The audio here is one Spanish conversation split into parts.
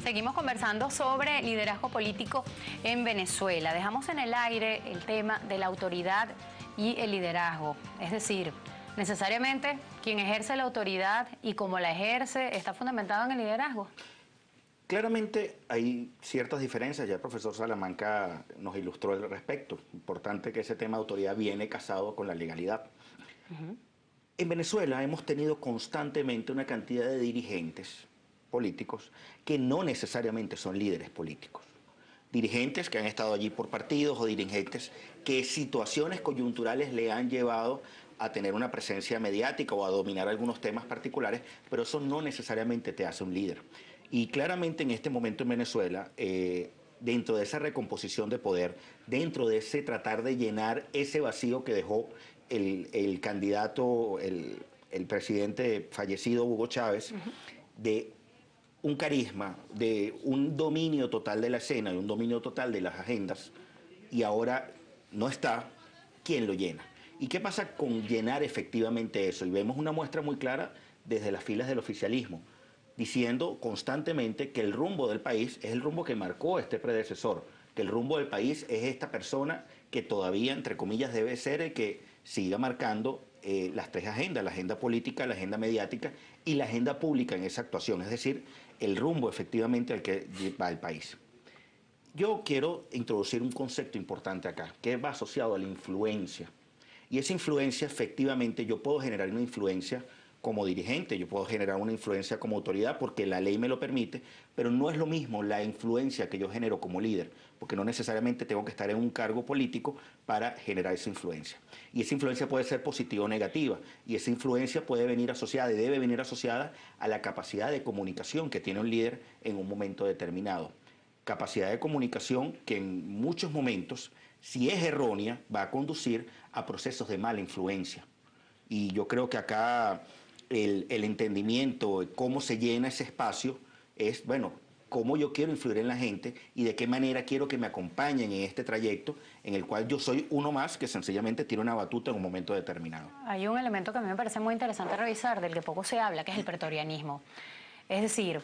Seguimos conversando sobre liderazgo político en Venezuela. Dejamos en el aire el tema de la autoridad y el liderazgo. Es decir, necesariamente quien ejerce la autoridad y cómo la ejerce está fundamentado en el liderazgo. Claramente hay ciertas diferencias, ya el profesor Salamanca nos ilustró al respecto. Importante que ese tema de autoridad viene casado con la legalidad. En Venezuela hemos tenido constantemente una cantidad de dirigentes políticos que no necesariamente son líderes políticos. Dirigentes que han estado allí por partidos o dirigentes que situaciones coyunturales le han llevado a tener una presencia mediática o a dominar algunos temas particulares, pero eso no necesariamente te hace un líder. Y claramente en este momento en Venezuela, dentro de esa recomposición de poder, dentro de ese tratar de llenar ese vacío que dejó el candidato, el presidente fallecido Hugo Chávez, de un carisma, de un dominio total de la escena, de un dominio total de las agendas, y ahora no está, ¿quién lo llena? ¿Y qué pasa con llenar efectivamente eso? Y vemos una muestra muy clara desde las filas del oficialismo, diciendo constantemente que el rumbo del país es el rumbo que marcó este predecesor, que el rumbo del país es esta persona que todavía, entre comillas, debe ser el que siga marcando las tres agendas, la agenda política, la agenda mediática y la agenda pública en esa actuación, es decir, el rumbo efectivamente al que va el país. Yo quiero introducir un concepto importante acá, que va asociado a la influencia. Y esa influencia, efectivamente, yo puedo generar una influencia como dirigente, yo puedo generar una influencia como autoridad porque la ley me lo permite, pero no es lo mismo la influencia que yo genero como líder, porque no necesariamente tengo que estar en un cargo político para generar esa influencia. Y esa influencia puede ser positiva o negativa, y esa influencia puede venir asociada y debe venir asociada a la capacidad de comunicación que tiene un líder en un momento determinado. Capacidad de comunicación que en muchos momentos, si es errónea, va a conducir a procesos de mala influencia. Y yo creo que acá el entendimiento de cómo se llena ese espacio es, bueno, cómo yo quiero influir en la gente y de qué manera quiero que me acompañen en este trayecto en el cual yo soy uno más que sencillamente tiene una batuta en un momento determinado. Hay un elemento que a mí me parece muy interesante revisar, del que poco se habla, que es el pretorianismo. Es decir,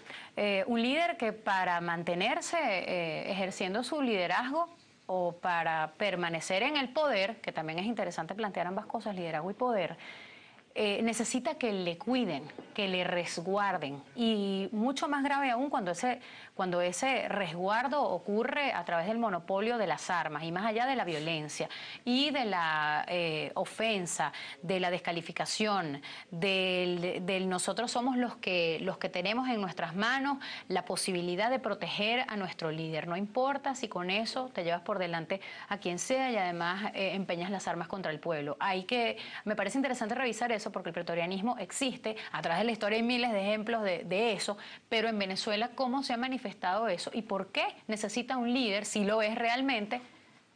un líder que para mantenerse ejerciendo su liderazgo o para permanecer en el poder, que también es interesante plantear ambas cosas, liderazgo y poder, necesita que le cuiden, que le resguarden, y mucho más grave aún cuando ese resguardo ocurre a través del monopolio de las armas y más allá de la violencia y de la ofensa, de la descalificación, del nosotros somos los que tenemos en nuestras manos la posibilidad de proteger a nuestro líder, no importa si con eso te llevas por delante a quien sea y además empeñas las armas contra el pueblo. Me parece interesante revisar eso porque el pretorianismo existe, a través de la historia hay miles de ejemplos de eso, pero en Venezuela, ¿cómo se ha manifestado eso? ¿Y por qué necesita un líder, si lo es realmente,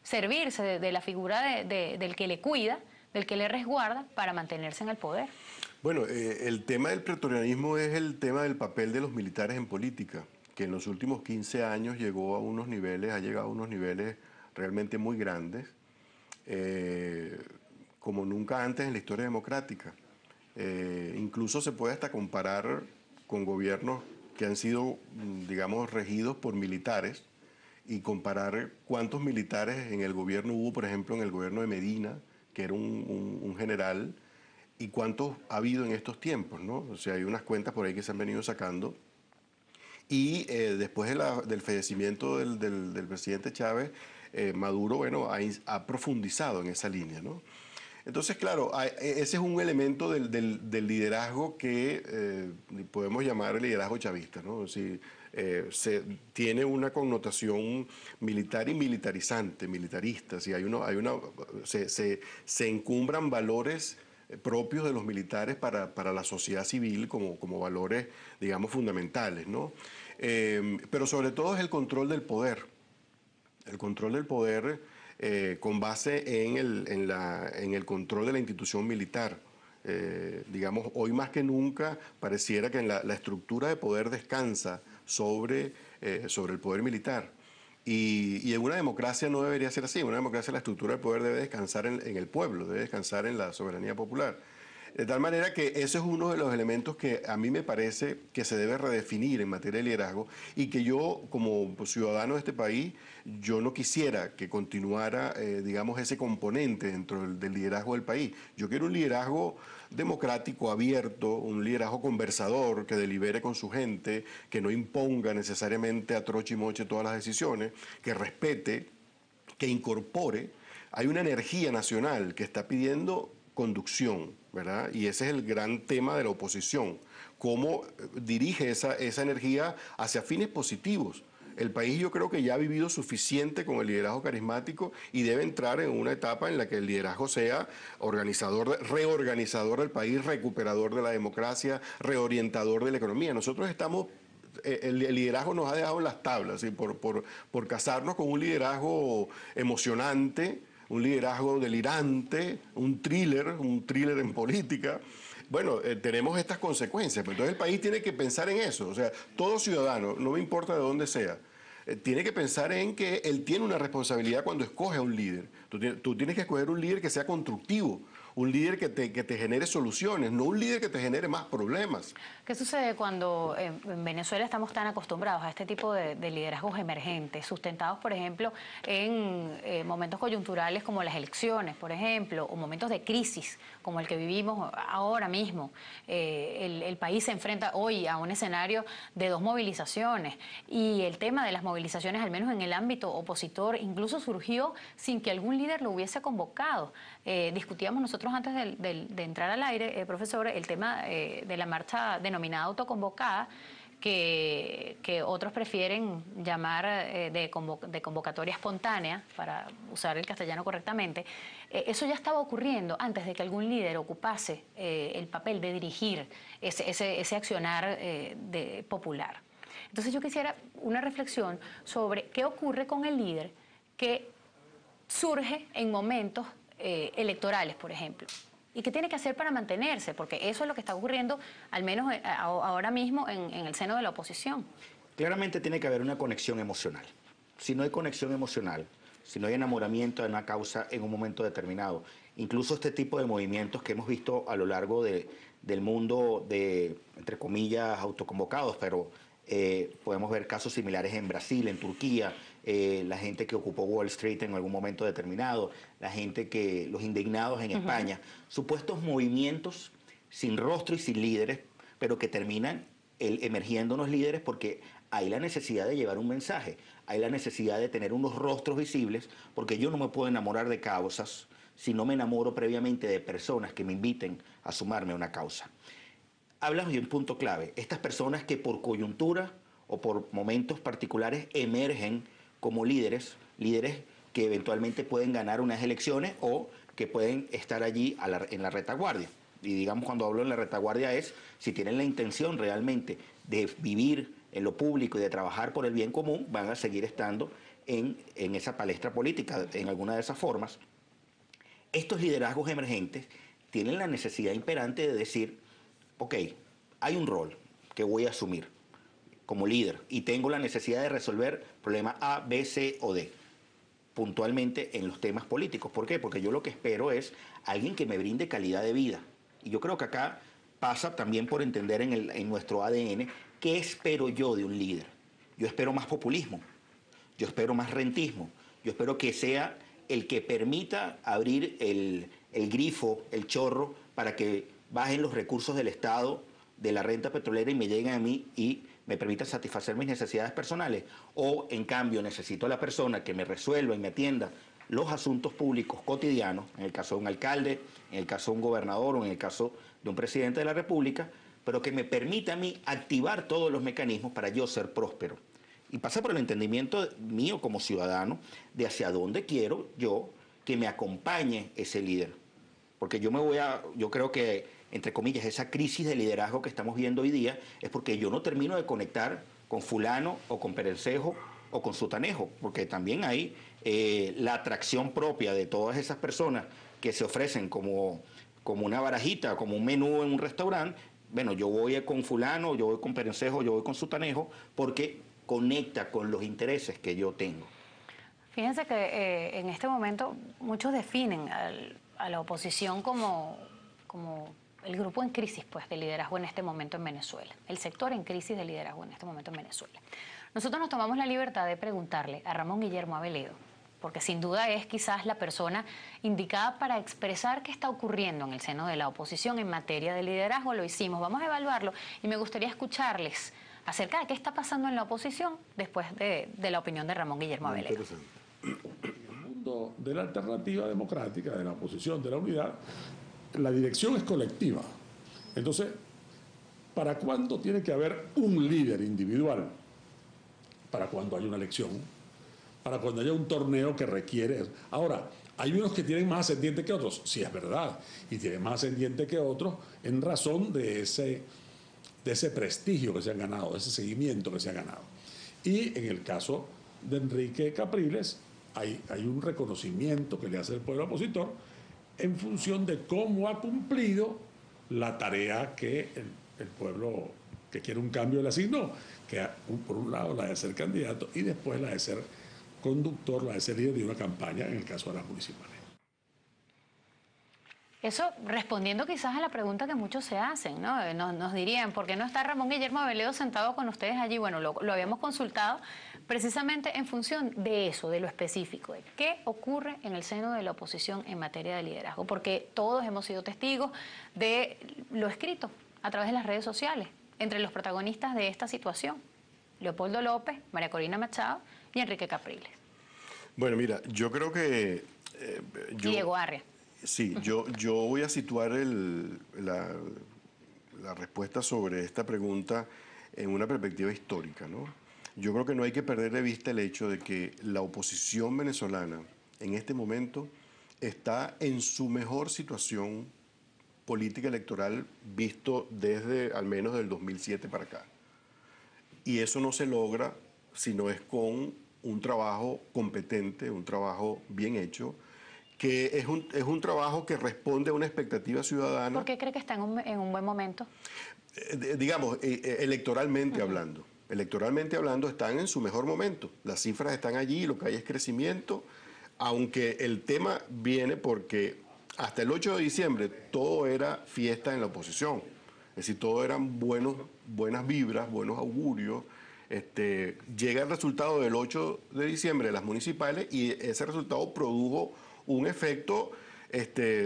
servirse de la figura del que le cuida, del que le resguarda, para mantenerse en el poder? Bueno, el tema del pretorianismo es el tema del papel de los militares en política, que en los últimos 15 años ha llegado a unos niveles realmente muy grandes, como nunca antes en la historia democrática. Incluso se puede hasta comparar con gobiernos que han sido, digamos, regidos por militares y comparar cuántos militares en el gobierno hubo, por ejemplo, en el gobierno de Medina, que era un general, y cuántos ha habido en estos tiempos, ¿no? O sea, hay unas cuentas por ahí que se han venido sacando. Y después del fallecimiento del presidente Chávez, Maduro, bueno, ha profundizado en esa línea, ¿no? Entonces, claro, ese es un elemento del liderazgo que podemos llamar liderazgo chavista, ¿no? Si, tiene una connotación militar y militarizante, militarista. Si se encumbran valores propios de los militares para la sociedad civil como valores, digamos, fundamentales, ¿no? Pero sobre todo es el control del poder. El control del poder con base en el control de la institución militar. Digamos, hoy más que nunca pareciera que la estructura de poder descansa sobre el poder militar. Y en una democracia no debería ser así. En una democracia la estructura de poder debe descansar en el pueblo, debe descansar en la soberanía popular. De tal manera que ese es uno de los elementos que a mí me parece que se debe redefinir en materia de liderazgo y que yo, como ciudadano de este país, yo no quisiera que continuara, digamos, ese componente dentro del liderazgo del país. Yo quiero un liderazgo democrático, abierto, un liderazgo conversador, que delibere con su gente, que no imponga necesariamente a troche y moche todas las decisiones, que respete, que incorpore. Hay una energía nacional que está pidiendo conducción, ¿verdad? Y ese es el gran tema de la oposición. Cómo dirige esa energía hacia fines positivos. El país yo creo que ya ha vivido suficiente con el liderazgo carismático y debe entrar en una etapa en la que el liderazgo sea organizador, reorganizador del país, recuperador de la democracia, reorientador de la economía. Nosotros estamos... El liderazgo nos ha dejado en las tablas, ¿sí? por casarnos con un liderazgo emocionante, un liderazgo delirante, un thriller en política. Bueno, tenemos estas consecuencias, pero entonces el país tiene que pensar en eso. O sea, todo ciudadano, no me importa de dónde sea, tiene que pensar en que él tiene una responsabilidad cuando escoge a un líder. Tú tienes que escoger un líder que sea constructivo, un líder que te genere soluciones, no un líder que te genere más problemas. ¿Qué sucede cuando en Venezuela estamos tan acostumbrados a este tipo de liderazgos emergentes, sustentados, por ejemplo, en momentos coyunturales como las elecciones, por ejemplo, o momentos de crisis como el que vivimos ahora mismo? El país se enfrenta hoy a un escenario de 2 movilizaciones y el tema de las movilizaciones, al menos en el ámbito opositor, incluso surgió sin que algún líder lo hubiese convocado. Discutíamos nosotros antes de entrar al aire, profesor, el tema de la marcha denominada autoconvocada, que otros prefieren llamar de convocatoria espontánea, para usar el castellano correctamente. Eso ya estaba ocurriendo antes de que algún líder ocupase el papel de dirigir ese accionar popular. Entonces yo quisiera una reflexión sobre qué ocurre con el líder que surge en momentos electorales, por ejemplo, y qué tiene que hacer para mantenerse, porque eso es lo que está ocurriendo, al menos ahora mismo, en el seno de la oposición. Claramente tiene que haber una conexión emocional. Si no hay conexión emocional, si no hay enamoramiento de una causa en un momento determinado, incluso este tipo de movimientos que hemos visto a lo largo del mundo de, entre comillas, autoconvocados, pero podemos ver casos similares en Brasil, en Turquía, la gente que ocupó Wall Street en algún momento determinado, la gente los indignados en España, supuestos movimientos sin rostro y sin líderes, pero que terminan emergiendo unos líderes porque hay la necesidad de llevar un mensaje, hay la necesidad de tener unos rostros visibles, porque yo no me puedo enamorar de causas si no me enamoro previamente de personas que me inviten a sumarme a una causa. Hablas de un punto clave, estas personas que por coyuntura o por momentos particulares emergen como líderes que eventualmente pueden ganar unas elecciones o que pueden estar allí en la retaguardia. Y digamos, cuando hablo en la retaguardia es si tienen la intención realmente de vivir en lo público y de trabajar por el bien común, van a seguir estando en esa palestra política, en alguna de esas formas. Estos liderazgos emergentes tienen la necesidad imperante de decir, ok, hay un rol que voy a asumir como líder y tengo la necesidad de resolver problemas A, B, C o D, puntualmente en los temas políticos. ¿Por qué? Porque yo lo que espero es alguien que me brinde calidad de vida. Y yo creo que acá pasa también por entender en nuestro ADN qué espero yo de un líder. Yo espero más populismo, yo espero más rentismo, yo espero que sea el que permita abrir el grifo, el chorro, para que bajen los recursos del Estado de la renta petrolera y me lleguen a mí y me permita satisfacer mis necesidades personales. O, en cambio, necesito a la persona que me resuelva y me atienda los asuntos públicos cotidianos, en el caso de un alcalde, en el caso de un gobernador o en el caso de un presidente de la República, pero que me permita a mí activar todos los mecanismos para yo ser próspero. Y pasa por el entendimiento mío como ciudadano de hacia dónde quiero yo que me acompañe ese líder. Porque yo creo que, entre comillas, esa crisis de liderazgo que estamos viendo hoy día es porque yo no termino de conectar con fulano o con perencejo o con sutanejo, porque también hay la atracción propia de todas esas personas que se ofrecen como una barajita, como un menú en un restaurante. Bueno, yo voy con fulano, yo voy con perencejo, yo voy con sutanejo, porque conecta con los intereses que yo tengo. Fíjense que en este momento muchos definen a la oposición como el grupo en crisis pues, de liderazgo en este momento en Venezuela, el sector en crisis de liderazgo en este momento en Venezuela. Nosotros nos tomamos la libertad de preguntarle a Ramón Guillermo Aveledo, porque sin duda es quizás la persona indicada para expresar qué está ocurriendo en el seno de la oposición en materia de liderazgo. Lo hicimos, vamos a evaluarlo y me gustaría escucharles acerca de qué está pasando en la oposición después de la opinión de Ramón Guillermo Aveledo. En el mundo de la alternativa democrática, de la oposición, de la unidad, la dirección es colectiva. Entonces, ¿para cuándo tiene que haber un líder individual? Para cuando hay una elección, para cuando haya un torneo que requiere. Ahora, hay unos que tienen más ascendiente que otros, sí es verdad, y tienen más ascendiente que otros en razón de ese prestigio que se han ganado, de ese seguimiento que se ha ganado. Y en el caso de Enrique Capriles, hay un reconocimiento que le hace el pueblo opositor en función de cómo ha cumplido la tarea que el pueblo que quiere un cambio le asignó, que por un lado la de ser candidato y después la de ser conductor, la de ser líder de una campaña en el caso de las municipales. Eso respondiendo quizás a la pregunta que muchos se hacen, ¿no? Nos dirían, ¿por qué no está Ramón Guillermo Aveledo sentado con ustedes allí? Bueno, lo habíamos consultado precisamente en función de eso, de lo específico, de qué ocurre en el seno de la oposición en materia de liderazgo, porque todos hemos sido testigos de lo escrito a través de las redes sociales, entre los protagonistas de esta situación, Leopoldo López, María Corina Machado y Enrique Capriles. Bueno, mira, yo creo que... Diego Arria. Sí, yo voy a situar la respuesta sobre esta pregunta en una perspectiva histórica, ¿no? Yo creo que no hay que perder de vista el hecho de que la oposición venezolana en este momento está en su mejor situación política electoral visto desde al menos del 2007 para acá. Y eso no se logra si no es con un trabajo competente, un trabajo bien hecho, que es un trabajo que responde a una expectativa ciudadana. ¿Por qué cree que está en un buen momento? Digamos, electoralmente hablando. Electoralmente hablando están en su mejor momento. Las cifras están allí, lo que hay es crecimiento, aunque el tema viene porque hasta el 8 de diciembre todo era fiesta en la oposición. Es decir, todo eran buenas vibras, buenos augurios. Llega el resultado del 8 de diciembre de las municipales y ese resultado produjo un efecto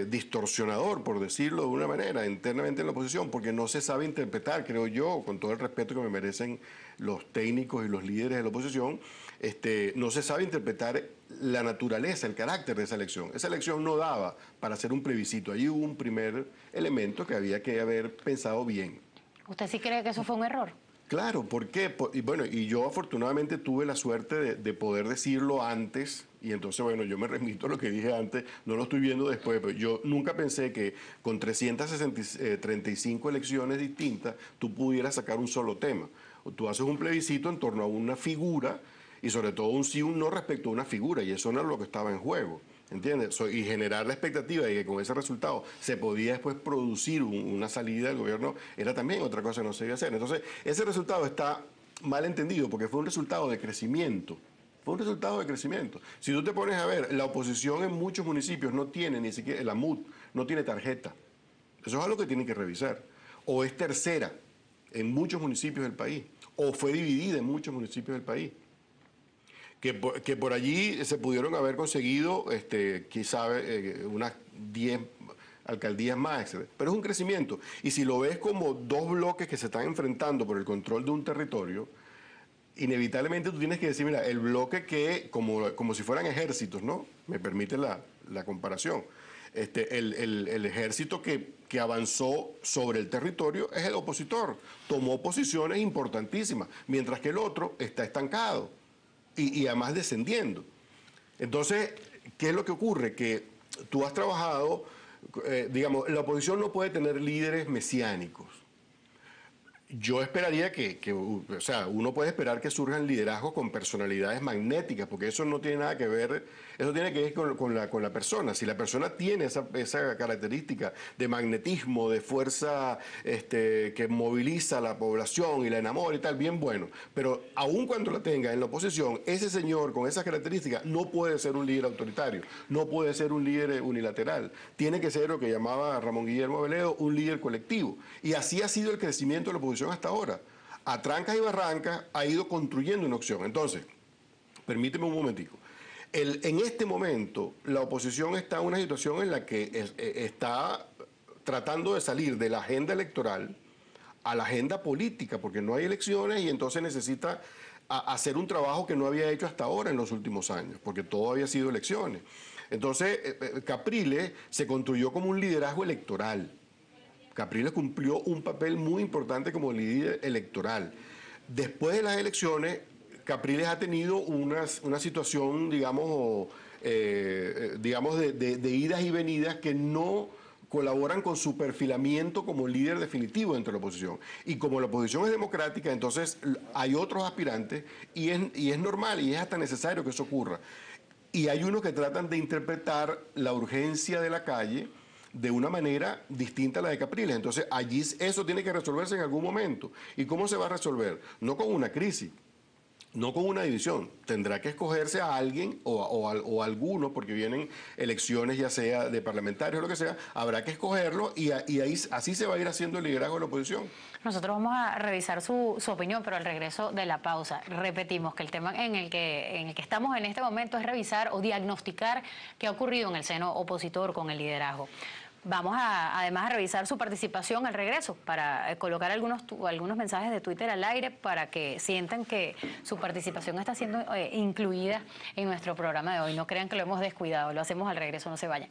distorsionador, por decirlo de una manera, internamente en la oposición, porque no se sabe interpretar, creo yo, con todo el respeto que me merecen los técnicos y los líderes de la oposición, no se sabe interpretar la naturaleza, el carácter de esa elección. Esa elección no daba para hacer un plebiscito. Allí hubo un primer elemento que había que haber pensado bien. ¿Usted sí cree que eso fue un error? Claro, ¿por qué? Y yo afortunadamente tuve la suerte de poder decirlo antes, y entonces, bueno, yo me remito a lo que dije antes, no lo estoy viendo después, pero yo nunca pensé que con 335 elecciones distintas tú pudieras sacar un solo tema. Tú haces un plebiscito en torno a una figura, y sobre todo un sí o un no respecto a una figura, y eso no era lo que estaba en juego. ¿Entiendes? Y generar la expectativa de que con ese resultado se podía después producir una salida del gobierno era también otra cosa que no se debía hacer. Entonces, ese resultado está mal entendido porque fue un resultado de crecimiento. Fue un resultado de crecimiento. Si tú te pones a ver, la oposición en muchos municipios no tiene ni siquiera, la MUD no tiene tarjeta. Eso es algo que tienen que revisar. O es tercera en muchos municipios del país. O fue dividida en muchos municipios del país. Que por allí se pudieron haber conseguido, quizá, unas 10 alcaldías más, etc. Pero es un crecimiento. Y si lo ves como dos bloques que se están enfrentando por el control de un territorio, inevitablemente tú tienes que decir, mira, el bloque que, como si fueran ejércitos, ¿no? Me permite la comparación. El ejército que avanzó sobre el territorio es el opositor. Tomó posiciones importantísimas, mientras que el otro está estancado. Y además descendiendo. Entonces, ¿qué es lo que ocurre? Que tú has trabajado, digamos, la oposición no puede tener líderes mesiánicos. Yo esperaría o sea, uno puede esperar que surjan liderazgos con personalidades magnéticas, porque eso no tiene nada que ver, eso tiene que ver con la persona. Si la persona tiene esa característica de magnetismo, de fuerza que moviliza a la población y la enamora y tal, bien bueno. Pero aun cuando la tenga en la oposición, ese señor con esas características no puede ser un líder autoritario, no puede ser un líder unilateral. Tiene que ser lo que llamaba Ramón Guillermo Aveledo, un líder colectivo. Y así ha sido el crecimiento de la oposición hasta ahora. A trancas y barrancas ha ido construyendo una opción. Entonces, permíteme un momentico. En este momento, la oposición está en una situación en la que está tratando de salir de la agenda electoral a la agenda política, porque no hay elecciones y entonces necesita hacer un trabajo que no había hecho hasta ahora en los últimos años, porque todo había sido elecciones. Entonces, Capriles se construyó como un liderazgo electoral. Capriles cumplió un papel muy importante como líder electoral. Después de las elecciones, Capriles ha tenido una situación, digamos, de idas y venidas que no colaboran con su perfilamiento como líder definitivo dentro de la oposición. Y como la oposición es democrática, entonces hay otros aspirantes y es normal y es hasta necesario que eso ocurra. Y hay unos que tratan de interpretar la urgencia de la calle de una manera distinta a la de Capriles. Entonces, allí eso tiene que resolverse en algún momento. ¿Y cómo se va a resolver? No con una crisis, no con una división. Tendrá que escogerse a alguien o a alguno, porque vienen elecciones ya sea de parlamentarios o lo que sea, habrá que escogerlo y ahí, así se va a ir haciendo el liderazgo de la oposición. Nosotros vamos a revisar su opinión, pero al regreso de la pausa, repetimos que el tema en el que estamos en este momento es revisar o diagnosticar qué ha ocurrido en el seno opositor con el liderazgo. Vamos además a revisar su participación al regreso para colocar algunos mensajes de Twitter al aire para que sientan que su participación está siendo incluida en nuestro programa de hoy. No crean que lo hemos descuidado, lo hacemos al regreso, no se vayan.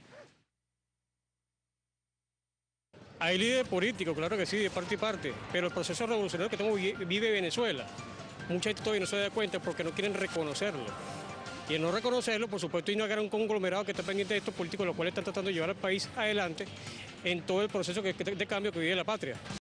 Hay líderes políticos, claro que sí, de parte y parte, pero el proceso revolucionario que vive Venezuela, mucha gente todavía no se da cuenta porque no quieren reconocerlo. Y el no reconocerlo, por supuesto, hay un conglomerado que está pendiente de estos políticos, los cuales están tratando de llevar al país adelante en todo el proceso de cambio que vive la patria.